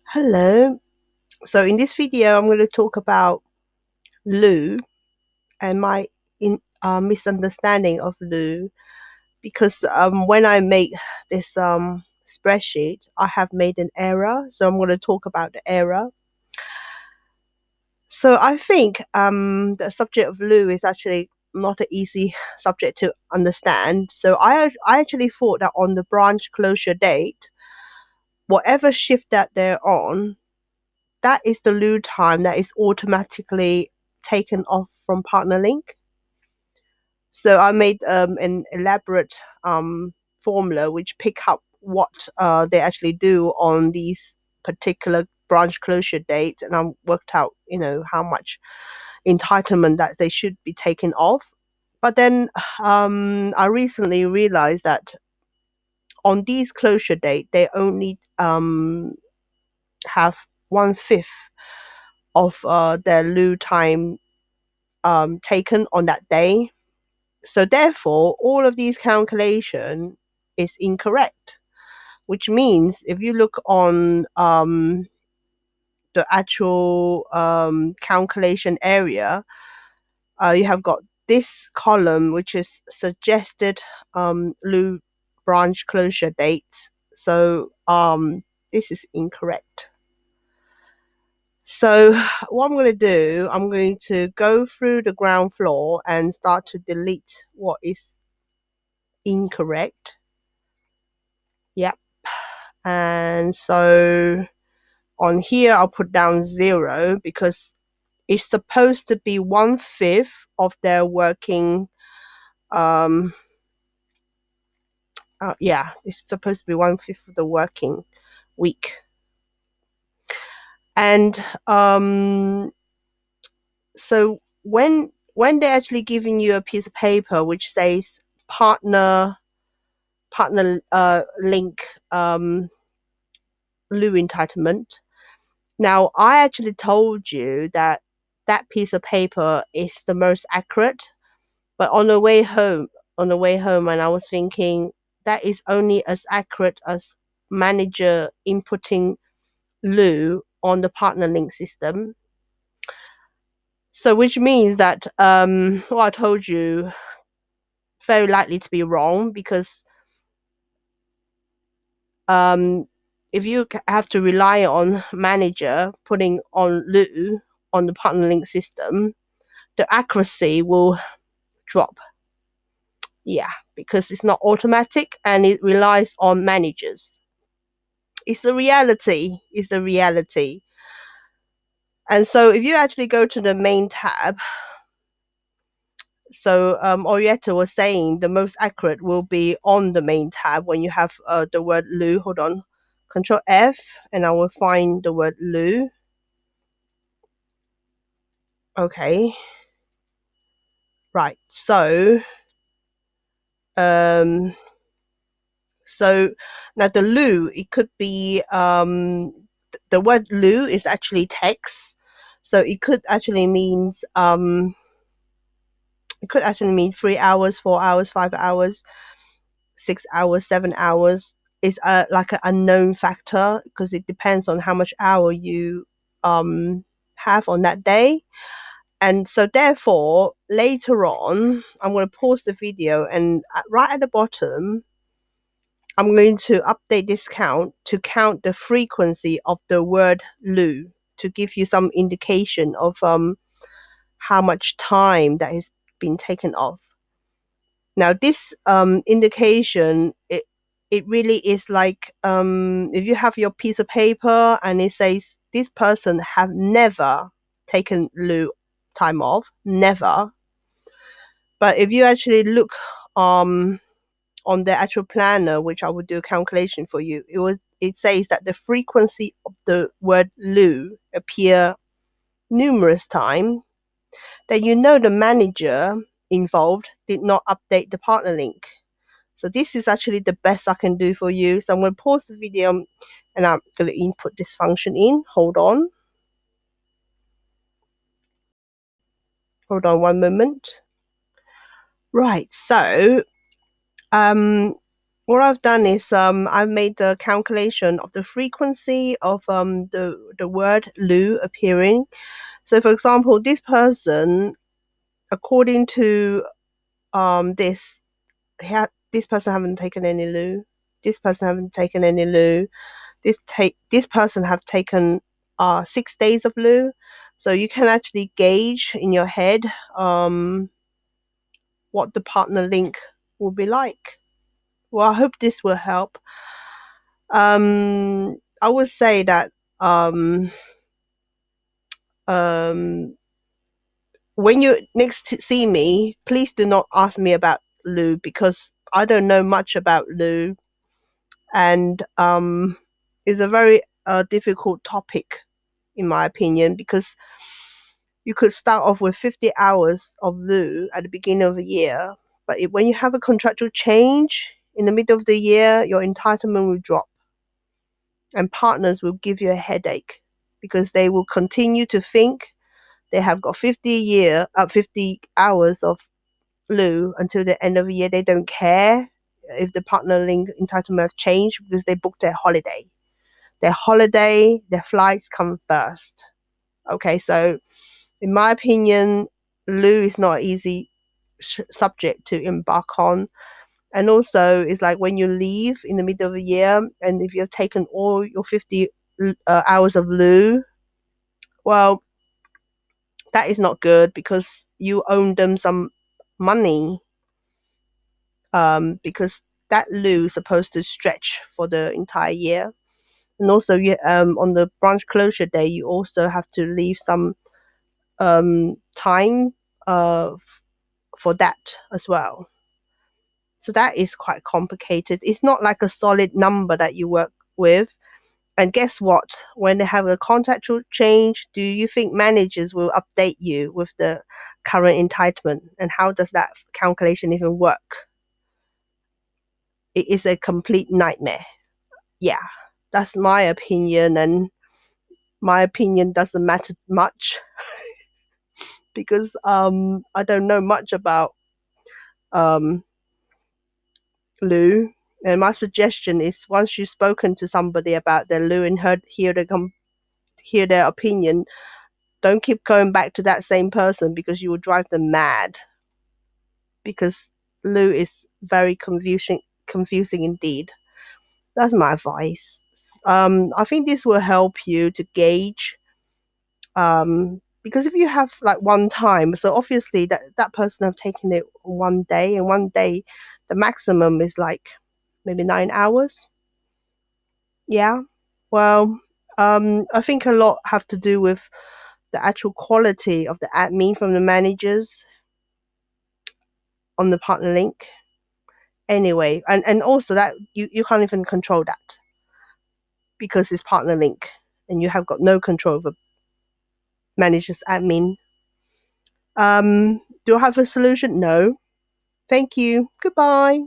Hello. So in this video, I'm going to talk about Lieu and my misunderstanding of Lieu because when I make this spreadsheet, I have made an error. So I'm going to talk about the error. So I think the subject of Lieu is actually not an easy subject to understand. So I actually thought that on the branch closure date, whatever shift that they're on, that is the Lieu time that is automatically taken off from partner link. So I made an elaborate formula which pick up what they actually do on these particular branch closure dates, and I worked out, how much entitlement that they should be taken off. But then I recently realized that on these closure date, they only have 1/5 of their Lieu time taken on that day. So therefore, all of these calculation is incorrect, which means if you look on the actual calculation area, you have got this column, which is suggested Lieu branch closure dates. So this is incorrect. So what I'm going to do, I'm going to go through the ground floor and start to delete what is incorrect. Yep. And so on here, I'll put down 0 because it's supposed to be 1/5 of their working, yeah, it's supposed to be 1/5 of the working week. And so when they're actually giving you a piece of paper which says partner link Lieu entitlement. Now I actually told you that that piece of paper is the most accurate, but on the way home, and I was thinking that is only as accurate as manager inputting Lieu on the partner link system. So which means that what I told you very likely to be wrong because um, if you have to rely on manager putting on Lieu on the partner link system, the accuracy will drop. Yeah, because it's not automatic and it relies on managers. It's the reality. It's the reality. And so if you actually go to the main tab, so Orietta was saying the most accurate will be on the main tab when you have the word Lieu. Hold on. Control F and I will find the word Lieu. Okay. Right. Um so now the Lieu, it could be the word Lieu is actually text. So it could actually mean 3 hours, 4 hours, 5 hours, 6 hours, 7 hours. Is like an unknown factor because it depends on how much hour you have on that day. And so therefore later on I'm going to pause the video and right at the bottom I'm going to update this count to count the frequency of the word Lieu to give you some indication of how much time that has been taken off. Now this indication, it really is like if you have your piece of paper and it says this person have never taken Lieu time off, never. But if you actually look on the actual planner, which I will do a calculation for you, it says that the frequency of the word Lieu appear numerous times, that the manager involved did not update the partner link. So this is actually the best I can do for you. So I'm going to pause the video and I'm going to input this function in. Hold on. Hold on one moment. Right. So um, What I've done is I've made the calculation of the frequency of the word Lieu appearing. So for example, this person, according to this person haven't taken any Lieu. This person haven't taken any Lieu. This person have taken 6 days of Lieu. So you can actually gauge in your head what the partner link will be like. Well, I hope this will help. I would say that um, um, when you next see me, please do not ask me about Lou because I don't know much about Lou, and it's a very difficult topic in my opinion because you could start off with 50 hours of Lou at the beginning of the year, but when you have a contractual change in the middle of the year, your entitlement will drop and partners will give you a headache because they will continue to think they have got 50 hours of Lou until the end of the year. They don't care if the partner link entitlement have changed because they booked their holiday. Their flights come first. Okay, so in my opinion, Lou is not an easy subject to embark on. And also, it's like when you leave in the middle of the year, and if you've taken all your 50 hours of Lou, well, that is not good because you owe them some money because that Lou is supposed to stretch for the entire year. And also, on the branch closure day, you also have to leave some time for that as well. So that is quite complicated. It's not like a solid number that you work with. And guess what? When they have a contractual change, do you think managers will update you with the current entitlement? And how does that calculation even work? It is a complete nightmare. Yeah, that's my opinion, and my opinion doesn't matter much because I don't know much about um, Lou. And my suggestion is once you've spoken to somebody about their Lou and hear their opinion, don't keep going back to that same person because you will drive them mad. Because Lou is very confusing indeed. That's my advice. I think this will help you to gauge. Because if you have like one time, so obviously that person have taken it one day, and one day, the maximum is like maybe 9 hours. Yeah. Well, I think a lot have to do with the actual quality of the admin from the managers on the partner link. Anyway, and also that you can't even control that because it's partner link and you have got no control over managers admin. Do I have a solution? No. Thank you. Goodbye.